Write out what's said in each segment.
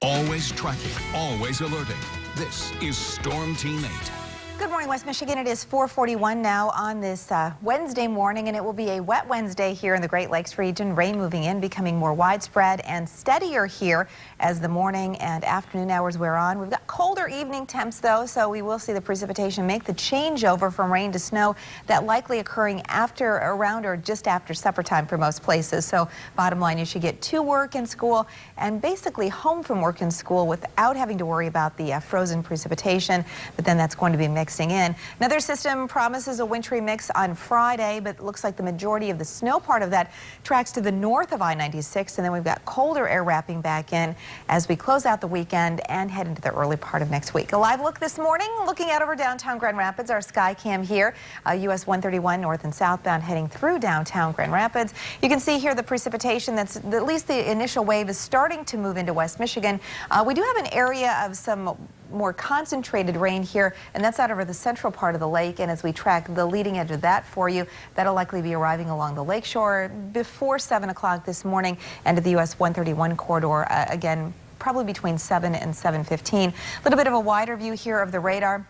Always tracking, always alerting. This is Storm Team 8. Good morning, West Michigan. It is 4:41 now on this Wednesday morning, and it will be a wet Wednesday here in the Great Lakes region. Rain moving in, becoming more widespread and steadier here as the morning and afternoon hours wear on. We've got colder evening temps, though, so we will see the precipitation make the changeover from rain to snow, that likely occurring after, around, or just after supper time for most places. So bottom line, you should get to work and school and basically home from work and school without having to worry about the frozen precipitation, but then that's going to be mixing in. Another system promises a wintry mix on Friday, but it looks like the majority of the snow part of that tracks to the north of I-96, and then we've got colder air wrapping back in as we close out the weekend and head into the early part of next week. A live look this morning, looking out over downtown Grand Rapids, our sky cam here, US 131 north and southbound heading through downtown Grand Rapids. You can see here the precipitation that's, at least the initial wave is starting to move into West Michigan. We do have an area of some more concentrated rain here, and that's out over the central part of the lake. And as we track the leading edge of that for you, that'll likely be arriving along the lakeshore before 7 o'clock this morning and to the US 131 corridor again, probably between 7 and 7:15. A little bit of a wider view here of the radar.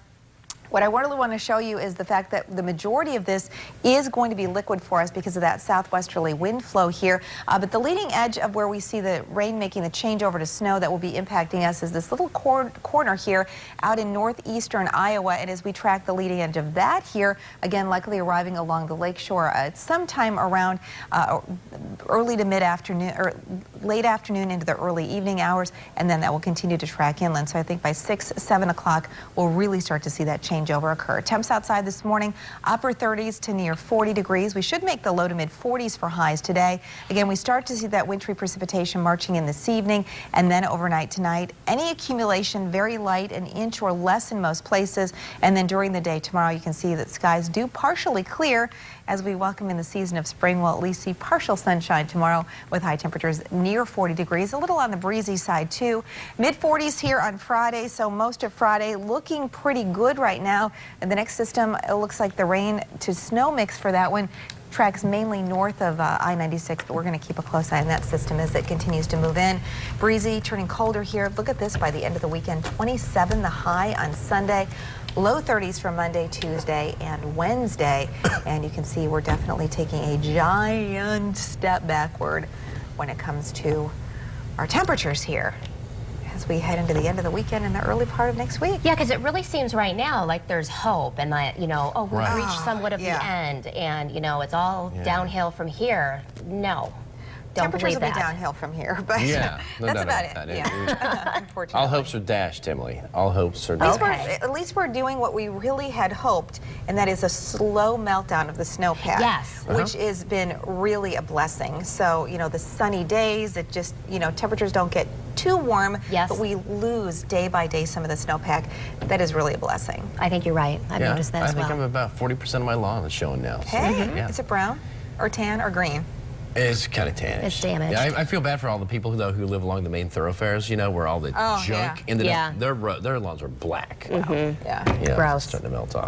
What I really want to show you is the fact that the majority of this is going to be liquid for us because of that southwesterly wind flow here. But the leading edge of where we see the rain making the change over to snow that will be impacting us is this little corner here out in northeastern Iowa. And as we track the leading edge of that here, again, likely arriving along the lakeshore sometime around early to mid-afternoon or late afternoon into the early evening hours. And then that will continue to track inland. So I think by 6, 7 o'clock, we'll really start to see that changeover occur. Temps outside this morning, upper 30s to near 40 degrees. We should make the low to mid 40s for highs today. Again, we start to see that wintry precipitation marching in this evening, and then overnight tonight, any accumulation very light, an inch or less in most places. And then during the day tomorrow, you can see that skies do partially clear as we welcome in the season of spring. We'll at least see partial sunshine tomorrow with high temperatures near 40 degrees, a little on the breezy side too. Mid 40s here on Friday, so most of Friday looking pretty good right now. And the next system, it looks like the rain to snow mix for that one tracks mainly north of I-96, but we're going to keep a close eye on that system as it continues to move in. Breezy, turning colder here. Look at this by the end of the weekend, 27 the high on Sunday. Low 30s for Monday, Tuesday, and Wednesday. And you can see we're definitely taking a giant step backward when it comes to our temperatures here as we head into the end of the weekend and the early part of next week. Yeah, because it really seems right now like there's hope and that, you know, oh, we've reached somewhat of the end and, you know, it's all downhill from here. No. Don't Temperatures believe will that. be downhill from here, but Yeah, no that's doubt about about it. that. Yeah, unfortunately. All hopes are dashed, Emily. All hopes are At dashed. least we're doing what we really had hoped, and that is a slow meltdown of the snowpack. Yes. Which has been really a blessing. So, you know, the sunny days, it just, you know, temperatures don't get too warm, but we lose day by day some of the snowpack. That is really a blessing. I think you're right. I've noticed that as well. I think I'm about 40% of my lawn is showing now. So, Hey, is it brown or tan or green? It's kind of tannish. It's damaged. Yeah, I feel bad for all the people who live along the main thoroughfares, you know, where all the junk ended up. Their lawns are black. Yeah. Yeah, Gross. it's starting to melt off.